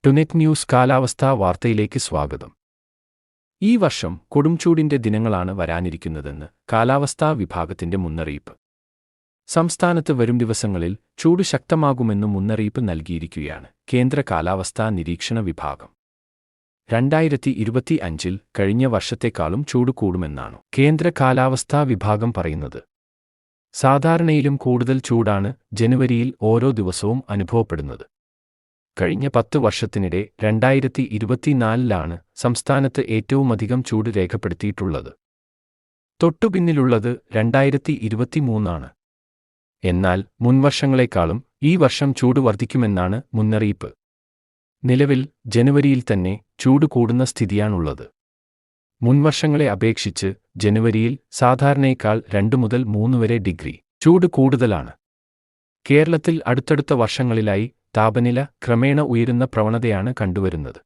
ടുനെറ്റ് news കാലാവസ്ഥാ വാർത്തയിലേക്ക് സ്വാഗതം. ഈ വർഷം കൊടുംചൂടിന്റെ ദിനങ്ങളാണ് വരാനിരിക്കുന്നതെന്ന് കാലാവസ്ഥാ വിഭാഗത്തിന്റെ മുന്നറിയിപ്പ്. സംസ്ഥാനത്ത് വരും ദിവസങ്ങളിൽ ചൂട് ശക്തമാകുമെന്ന് മുന്നറിയിപ്പ് നൽകിയിരിക്കുകയാണ് കേന്ദ്ര കാലാവസ്ഥാ നിരീക്ഷണ വിഭാഗം. 2025-ൽ കഴിഞ്ഞ വർഷത്തെക്കാളും ചൂട് കൂടുമെന്നാണ് കേന്ദ്ര കാലാവസ്ഥാ വിഭാഗം പറയുന്നത്. സാധാരണയിലും കൂടുതൽ ചൂടാണ് ജനുവരിയിൽ ഓരോ ദിവസവും അനുഭവപ്പെടുന്നത്. കഴിഞ്ഞ 10 വർഷത്തിനിടെ 2024-ലാണ് സംസ്ഥാനത്ത് ഏറ്റവുമധികം ചൂട് രേഖപ്പെടുത്തിയിട്ടുള്ളത്. തൊട്ടുപിന്നിലുള്ളത് 2023-ആണ്. എന്നാൽ മുൻവർഷങ്ങളെക്കാളും ഈ വർഷം ചൂട് വർദ്ധിക്കുമെന്നാണ് മുന്നറിയിപ്പ്. നിലവിൽ ജനുവരിയിൽ തന്നെ ചൂട് കൂടുന്ന സ്ഥിതിയാണുള്ളത്. മുൻവർഷങ്ങളെ അപേക്ഷിച്ച് ജനുവരിയിൽ സാധാരണയേക്കാൾ 2 മുതൽ 3 വരെ ഡിഗ്രി ചൂട് കൂടുതലാണ്. കേരളത്തിൽ അടുത്തടുത്ത വർഷങ്ങളിലായി താപനില ക്രമേണ ഉയരുന്ന പ്രവണതയാണ് കണ്ടുവരുന്നത്.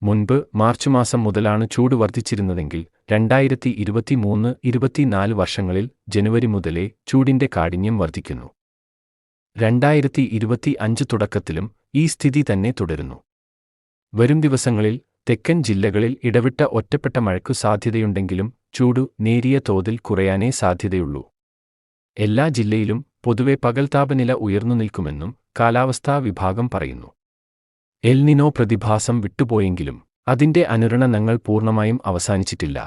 മുൻപ് മാർച്ച് മാസം മുതലാണ് ചൂട് വർദ്ധിച്ചിരുന്നതെങ്കിൽ 2023-24 വർഷങ്ങളിൽ ജനുവരി മുതലേ ചൂടിന്റെ കാഠിന്യം വർദ്ധിക്കുന്നു. 2025 തുടക്കത്തിലും ഈ സ്ഥിതി തന്നെ തുടരുന്നു. വരും ദിവസങ്ങളിൽ തെക്കൻ ജില്ലകളിൽ ഇടവിട്ട ഒറ്റപ്പെട്ട മഴയ്ക്കു സാധ്യതയുണ്ടെങ്കിലും ചൂട് നേരിയ തോതിൽ കുറയാനേ സാധ്യതയുള്ളൂ. എല്ലാ ജില്ലയിലും പൊതുവെ പകൽ താപനില ഉയർന്നു നിൽക്കുമെന്നും കാലാവസ്ഥാ വിഭാഗം പറയുന്നു. എൽ നിനോ പ്രതിഭാസം വിട്ടുപോയെങ്കിലും അതിന്റെ അനുരണനങ്ങൾ പൂർണ്ണമായും അവസാനിച്ചിട്ടില്ല.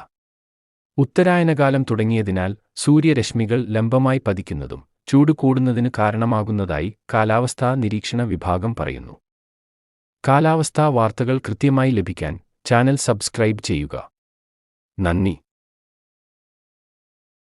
ഉത്തരായനകാലം തുടങ്ങിയതിനാൽ സൂര്യരശ്മികൾ ലംബമായി പതിക്കുന്നതും ചൂട് കൂടുന്നതിന് കാരണമാകുന്നതായി കാലാവസ്ഥാ നിരീക്ഷണ വിഭാഗം പറയുന്നു. കാലാവസ്ഥാ വാർത്തകൾ കൃത്യമായി ലഭിക്കാൻ ചാനൽ സബ്സ്ക്രൈബ് ചെയ്യുക. നന്ദി.